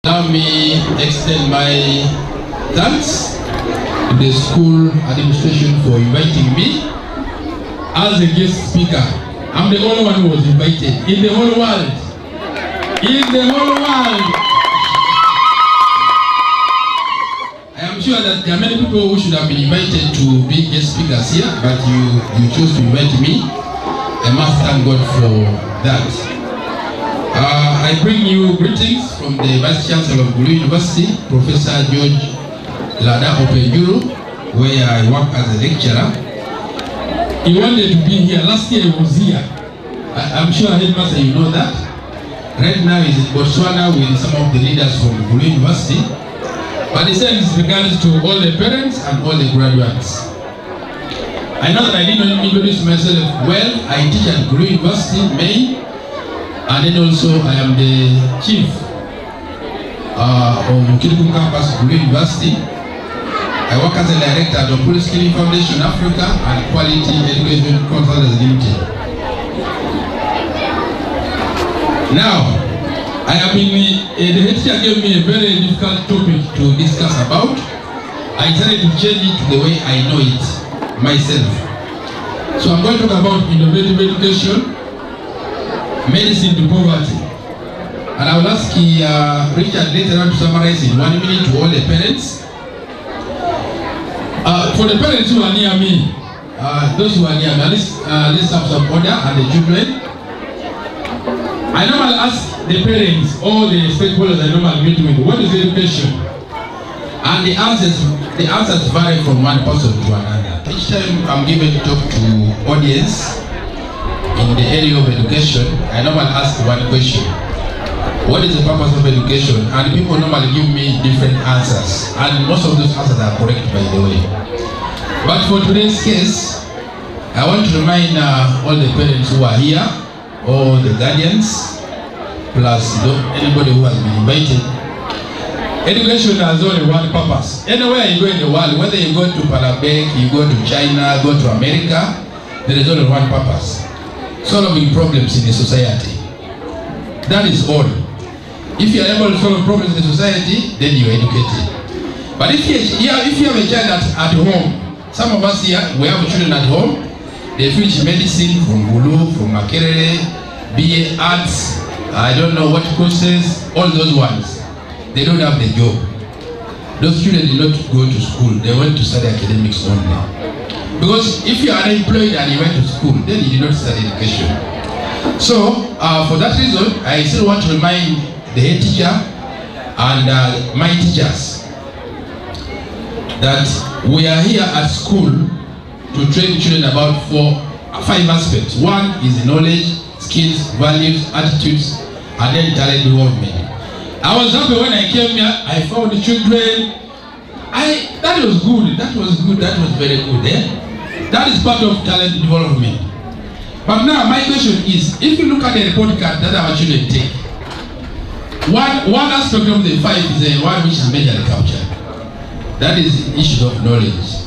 Allow me extend my thanks to the school administration for inviting me as a guest speaker. I'm the only one who was invited in the whole world. In the whole world. I am sure that there are many people who should have been invited to be guest speakers here, but you chose to invite me. I must thank God for that. I bring you greetings from the Vice Chancellor of Gulu University, Professor George Lada Openjuru, where I work as a lecturer. He wanted to be here. Last year he was here. I'm sure Headmaster, you know that. Right now he's in Botswana with some of the leaders from Gulu University. But he sends regards to all the parents and all the graduates. I know that I did not introduce myself well. I teach at Gulu University, May. And then also I am the chief of Kilikum Campus, Gulu University. I work as a director at the Police Skilling Foundation Africa and Quality Education Consultants Limited. Now, I have been, the head teacher gave me a very difficult topic to discuss about. I decided to change it to the way I know it myself. So I'm going to talk about innovative education, medicine to poverty. And I will ask Richard later on to summarize in 1 minute to all the parents. For the parents who are near me, those who are near me, let's have some order and the children. I normally ask the parents, all the stakeholders I normally meet with, what is education? And the answers vary from one person to another. Each time I'm given to talk to audience in the area of education, I normally ask one question. What is the purpose of education? And people normally give me different answers. And most of those answers are correct, by the way. But for today's case, I want to remind all the parents who are here, all the guardians, plus anybody who has been invited. Education has only one purpose. Anywhere you go in the world, whether you go to Parabek, you go to China, go to America, there is only one purpose. Solving problems in the society. That is all. If you are able to solve problems in the society, then you are educated. But if you have a child at home, some of us here, we have children at home, they finish medicine from Gulu, from Makerere, BA Arts, I don't know what courses, all those ones. They don't have the job. Those children did not go to school, they went to study academics only. Because if you are unemployed and you went to school, then you did not study education. So, for that reason, I still want to remind the head teacher and my teachers that we are here at school to train children about 5 aspects. One is knowledge, skills, values, attitudes, and then talent development. I was happy when I came here, I found the children. That was good, that was very good. That is part of talent development. But now my question is, if you look at the report card that our children take, one aspect of the 5 is the one which is majorly captured. That is issues of knowledge.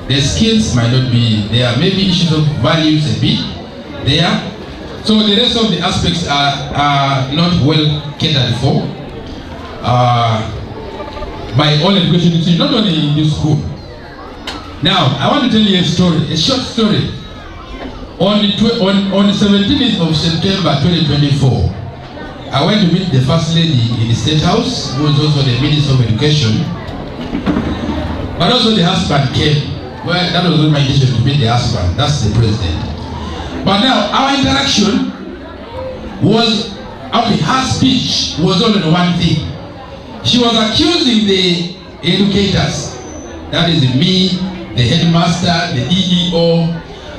The skills might not be there. Maybe issues of values a bit there. So the rest of the aspects are not well catered for by all education institutions, not only in this school. Now, I want to tell you a story, a short story. On the 17th of September 2024, I went to meet the First Lady in the State House, who was also the Minister of Education. But also the husband came. Well, that was not my intention to meet the husband, that's the president. But now, our interaction was, her speech was only one thing. She was accusing the educators, that is me, the headmaster, the EEO,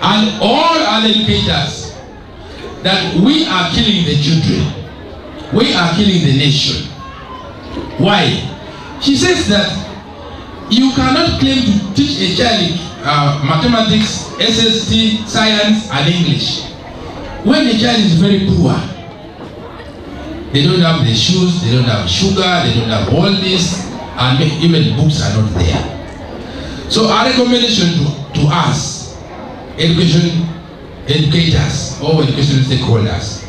and all other educators, that we are killing the children. We are killing the nation. Why? She says that you cannot claim to teach a child mathematics, SST, science, and English when the child is very poor. They don't have the shoes, they don't have sugar, they don't have all this, and even books are not there. So our recommendation to us, educators, or education stakeholders,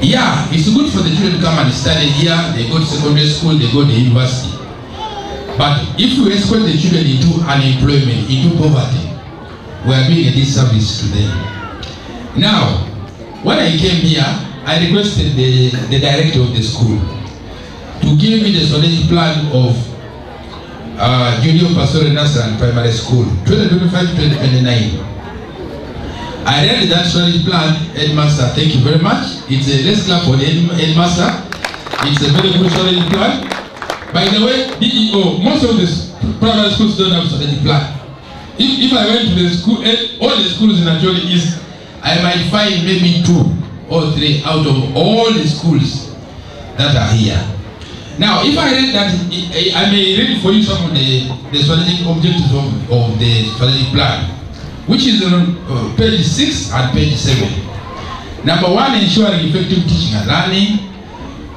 Yeah, it's good for the children to come and study here. They go to secondary school, they go to university. But if we escort the children into unemployment, into poverty, we are doing a disservice to them. Now, when I came here, I requested the director of the school to give me the strategic plan of Junior Pastoral Nursery and Primary School, 2025-2029. I read that strategy plan, Headmaster. Thank you very much. It's a let's clap for the Headmaster. It's a very good strategy plan. By the way, DEO, most of the primary schools don't have strategy plan. If I went to the school, all the schools in Acholi East, I might find maybe 2 or 3 out of all the schools that are here. Now, if I read that, I may read for you some of the strategic objectives of the strategic plan, which is on page 6 and page 7. Number 1, ensuring effective teaching and learning,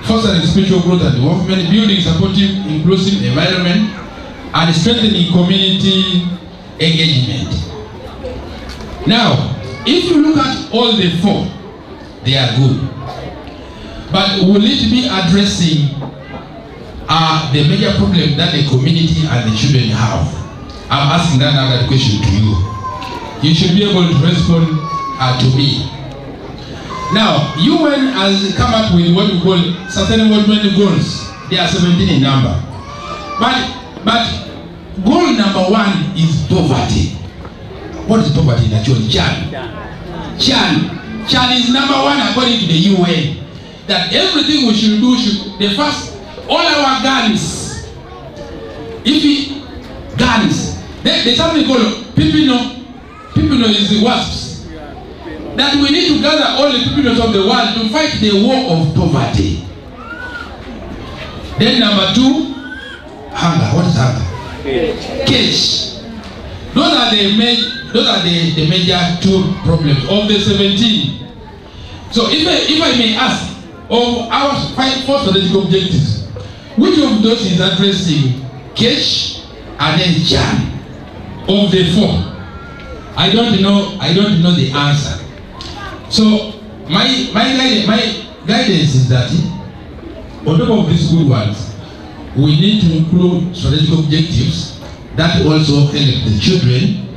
fostering spiritual growth and development, building supportive, inclusive environment, and strengthening community engagement. Now, if you look at all the 4, they are good. But will it be addressing the major problem that the community and the children have? I'm asking that another question to you. You should be able to respond to me. Now, UN has come up with what we call sustainable development goals. They are 17 in number. But goal number 1 is poverty. What is poverty in actual? Chan is number 1 according to the UN. That everything we should do all our guns. There's something called Pipino. Pipino is the wasps. That we need to gather all the Pipinos of the world to fight the war of poverty. Then number 2, hunger. What is hunger? Cash. Those are the major 2 problems of the 17. So if I may ask, of our 4 strategic objectives, which of those is addressing cash and then Chan of the 4? I don't know the answer. So my guidance is that on top of these good ones, we need to include strategic objectives that also help the children,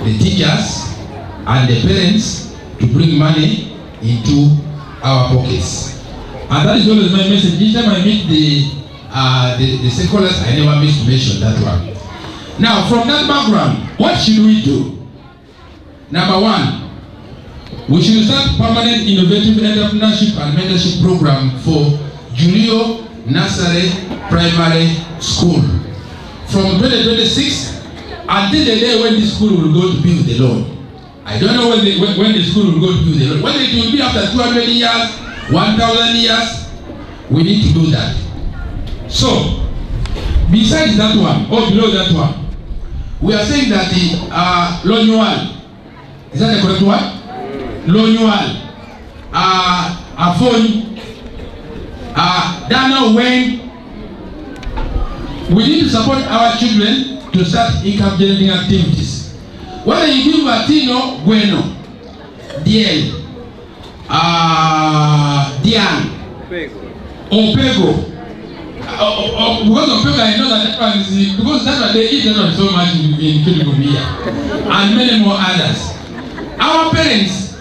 the teachers, and the parents to bring money into our pockets. And that is always my message. Each time I meet the stakeholders, I never miss to mention that one. Now, from that background, what should we do? Number 1, we should start permanent innovative entrepreneurship and mentorship program for junior nursery primary school from 2026 until the day when the school will go to be with the Lord. I don't know when the school will go to be with the Lord. Whether it will be after 200 years, 1,000 years, we need to do that. So, besides that one, or below that one, we are saying that the Lonual, is that the correct one? Lonual, Afon, Dana Wayne, we need to support our children to start income generating activities. Whether you give Latino, Bueno, Diel, Dian, Opego. Because of Opego, I know that one is because that's what they eat so much in Philippines and many more others. Our parents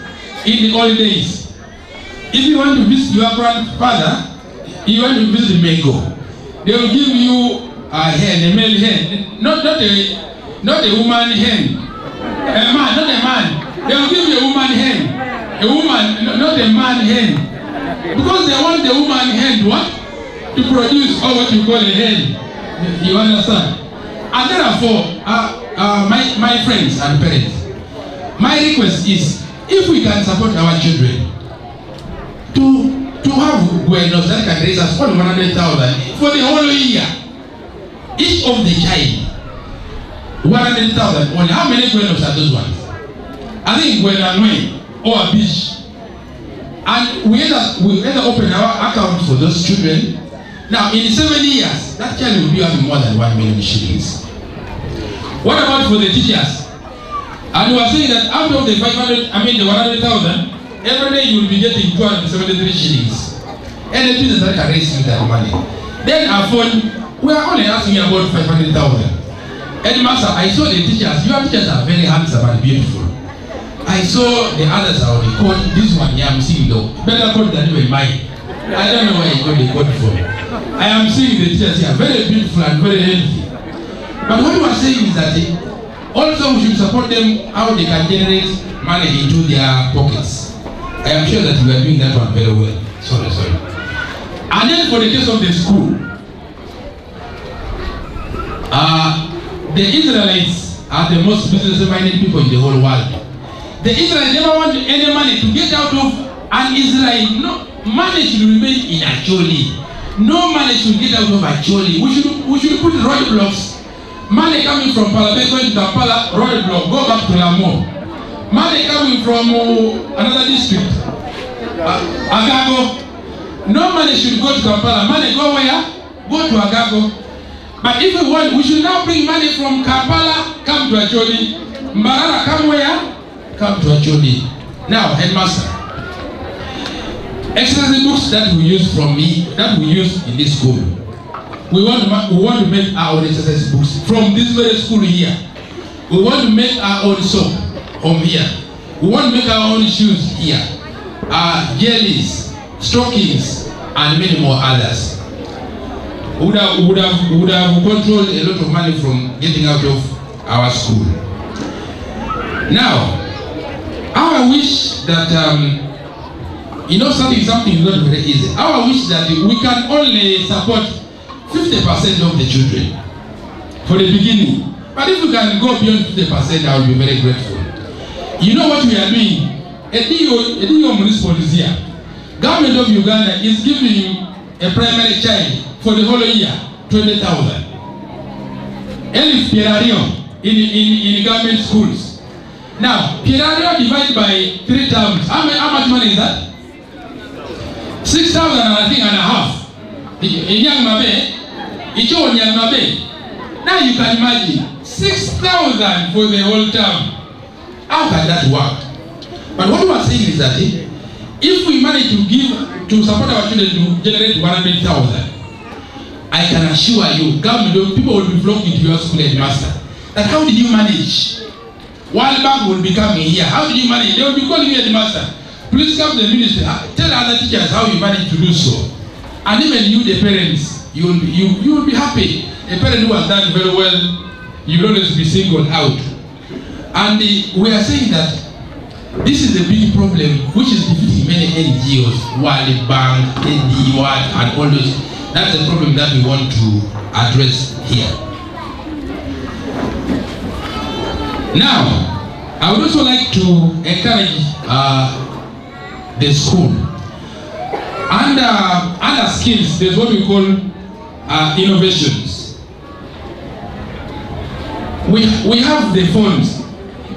in the old days, if you want to visit your grandfather, you want to visit Mego, they will give you a hen, a male hen, not a woman hen, a man, not a man. They will give you a woman hen, a woman, not a man hen, because they want the woman hen to produce or what you call a hen. You understand? And therefore, my friends and parents, my request is, if we can support our children to have Buenos that can raise us 100,000 for the whole year, each of the child 100,000 only. How many Buenos are those ones? I think Buenanoe or a beach, and we either open our account for those children. Now in 7 years, that child will be having more than 1 million shillings. What about for the teachers? And we are saying that out of the 100,000, every day you will be getting 273 shillings. And the business that can raise you that money. Then I thought, we are only asking about 500,000. And master, I saw the teachers. Your teachers are very handsome and beautiful. I saw the others are on the court. This one, yeah, I'm seeing though. Better court than you in mine. I don't know where you got the court from. I am seeing the teachers here, very beautiful and very healthy. But what you are saying is that also we should support them how they can generate money into their pockets. I am sure that you are doing that one very well. Sorry. And then for the case of the school, the Israelites are the most business-minded people in the whole world. The Israelites never want any money to get out of an Israel. No, money should remain in Acholi. No money should get out of Acholi. We should put roadblocks. Money coming from Palabé going to Kampala, roadblock, go back to Lamu. Money coming from another district, Agago. No money should go to Kampala. Money go where? Go to Agago. But if we want, we should now bring money from Kampala, come to Acholi. Mbarara, come where? Come to Acholi. Now, headmaster, exercise books that we use in this school. We want to make our own exercise books from this very school here. We want to make our own soap from here. We want to make our own shoes here. Jellies, stockings, and many more others. Would have controlled a lot of money from getting out of our school. Now, I wish that something is not very easy. I wish that we can only support 50% of the children for the beginning. But if we can go beyond 50%, I will be very grateful. You know what we are doing? A municipal is here. Government of Uganda is giving a primary child for the whole year 20,000. Elif Pierario in government schools. Now, Pierario divided by 3 terms. How much money is that? 6,000 and a half. In Young Mabe, in Young Mabe. Now you can imagine 6,000 for the whole term. How can that work? But what we are saying is that if we manage to support our children to generate 100,000, I can assure you, government people will be flocking to your school headmaster. That how did you manage? World Bank will be coming here. How did you manage? They will be calling you headmaster. Please come to the ministry. Tell other teachers how you manage to do so. And even you, the parents, you will be happy. A parent who has done very well, you will always be singled out. And we are saying that this is a big problem which is defeating many NGOs, World Bank, ND, and all those. That's the problem that we want to address here. Now, I would also like to encourage the school. Under skills, there's what we call innovations. We have the funds.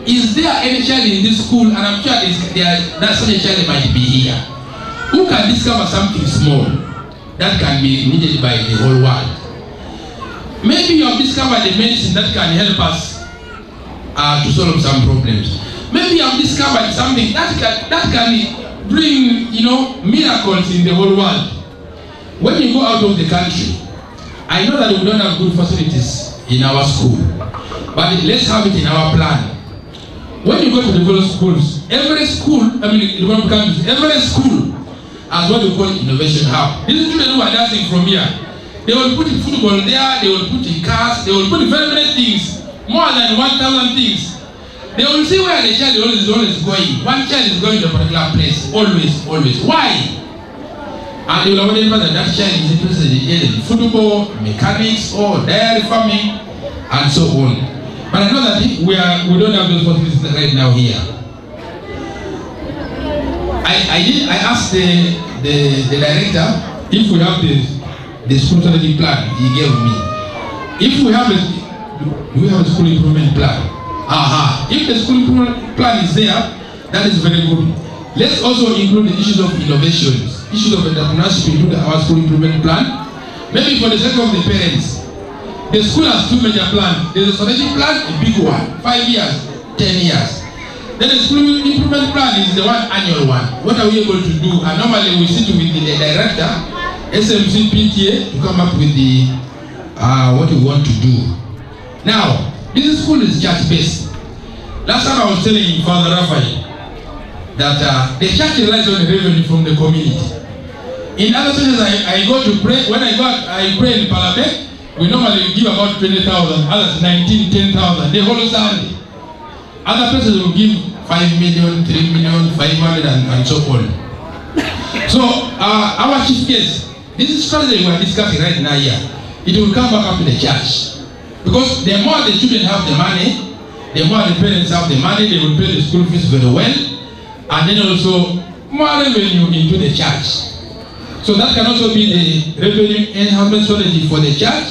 Is there any child in this school, and I'm sure that such a child might be here, who can discover something small that can be needed by the whole world? Maybe you have discovered a medicine that can help us to solve some problems. Maybe you have discovered something that can bring, miracles in the whole world. When you go out of the country, I know that we don't have good facilities in our school, but let's have it in our plan. When you go to the various schools, every school has what we call innovation hub. These children who are dancing from here, they will put football there, they will put cars, they will put very many things, more than 1,000 things. They will see where the child is always going. One child is going to a particular place, always. Why? And they will identify that child is interested in football, mechanics, or dairy farming, and so on. But I know that we don't have those facilities right now here. I asked the director if we have the school strategy plan he gave me. If we have a school improvement plan. If the school improvement plan is there, that is very good. Let's also include the issues of innovations, issues of entrepreneurship into our school improvement plan. Maybe for the sake of the parents. The school has 2 major plans. There's a strategic plan, a big one, 5 years, 10 years. Then the school improvement plan is the one annual one. What are we able to do? And normally we sit with the director, SMC PTA, to come up with the what we want to do. Now, this school is church-based. Last time I was telling Father Raphael that the church relies on the revenue from the community. In other churches, I go to pray. When I pray in Parliament, we normally give about 20,000, others 19, 10,000. The whole Sunday. Other places will give 5 million, 3 million, 500, and so on. So, our chief guest, this is strategy we are discussing right now here. It will come back up to the church. Because the more the children have the money, the more the parents have the money, they will pay the school fees very well. And then also, more revenue into the church. So that can also be the revenue enhancement strategy for the church,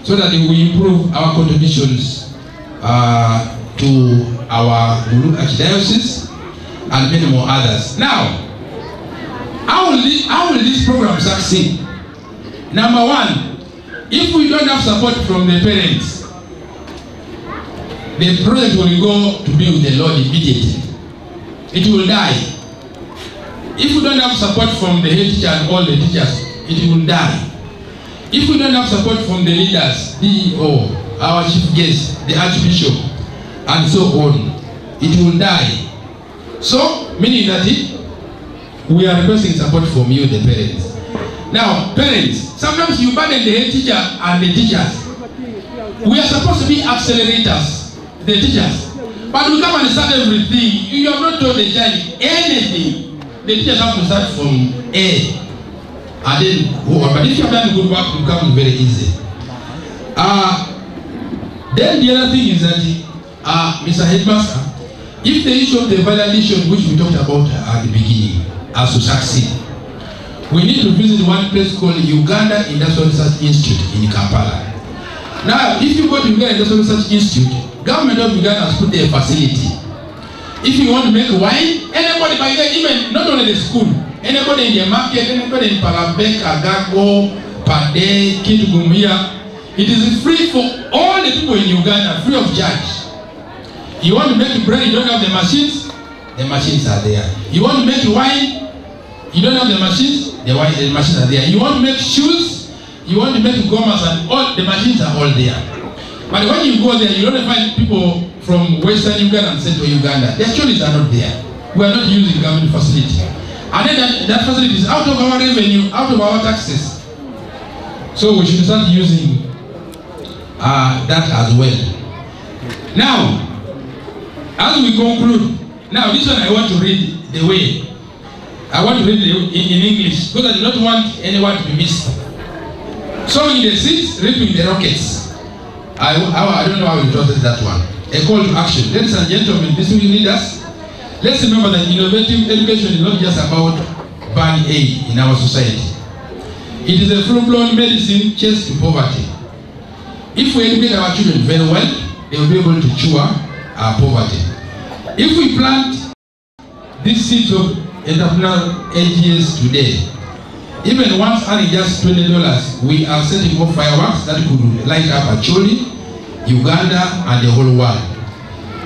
so that we improve our contributions to our Gulu Archdiocese and many more others. Now, how will this program succeed? Number one, if we don't have support from the parents, the project will go to be with the Lord immediately. It will die. If we don't have support from the head teacher and all the teachers, it will die. If we don't have support from the leaders, DEO, our chief guest, the Archbishop, and so on, it will die. So, meaning that we are requesting support from you, the parents. Now, parents, sometimes you burden the head teacher and the teachers. We are supposed to be accelerators, the teachers. But we come and start everything. You have not told the child anything. The teachers have to start from A. And then go on. But if you have done good work, it becomes very easy. Then the other thing is that, Mr. Headmaster, if the issue of the validation, which we talked about at the beginning, has to succeed, we need to visit one place called Uganda Industrial Research Institute in Kampala. Now, if you go to Uganda Industrial Research Institute, government of Uganda has put there a facility. If you want to make wine, anybody by there, even not only the school, anybody in the market, anybody in Palabek, Agago, Pade, Kitugumia, it is free for all the people in Uganda, free of charge. You want to make bread, you don't have the machines are there. You want to make wine, you don't have the machines are there. You want to make shoes, you want to make gomas, and all the machines are all there. But when you go there, you don't find people from Western Uganda and Central Uganda. Their children are not there. We are not using government facility. And then that facility is out of our revenue, out of our taxes. So we should start using that as well. Now, as we conclude, now this one I want to read the way. I want to read it in English because I do not want anyone to be missed. Sowing the seeds, reaping the rockets. I don't know how to translate that one. A call to action. Ladies and gentlemen, distinguished leaders, let's remember that innovative education is not just about band aid in our society. It is a full-blown medicine chase to poverty. If we educate our children very well, they will be able to cure our poverty. If we plant these seeds of entrepreneurial ideas today, even once earning just $20, we are setting off fireworks that could light up Acholi, Uganda, and the whole world.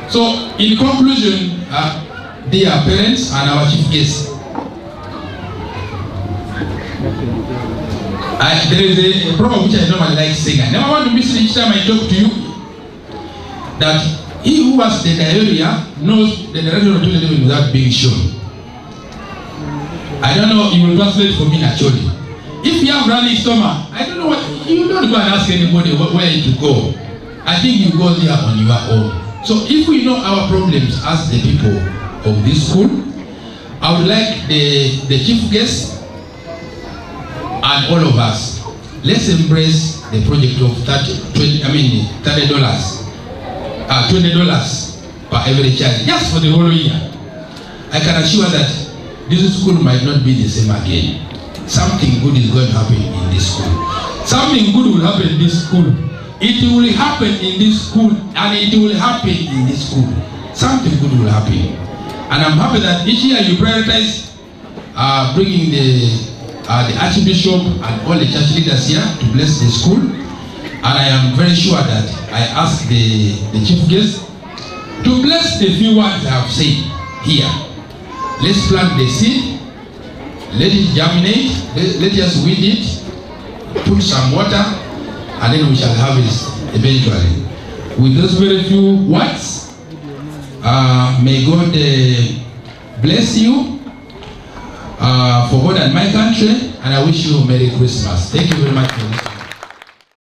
So, in conclusion, dear parents and our chief guests, there is a proverb which I normally like saying. I never want to miss it each time I talk to you. That he who has the diarrhea knows the direction of the without being shown. I don't know, you will translate for me naturally. If you have running stomach, I don't know what, you don't go and ask anybody where to go. I think you go there on your own. So if we know our problems as the people of this school, I would like the chief guest and all of us, let's embrace the project of $20 per every child, just for the whole year. I can assure that this school might not be the same again. Something good is going to happen in this school. Something good will happen in this school. It will happen in this school, and it will happen in this school. Something good will happen. And I'm happy that each year you prioritize bringing the Archbishop and all the church leaders here to bless the school. And I am very sure that I asked the chief guest to bless the few words I have said here. Let's plant the seed, let it germinate, let us weed it, put some water, and then we shall harvest eventually. With those very few words, may God bless you for God and my country, and I wish you a Merry Christmas. Thank you very much for listening.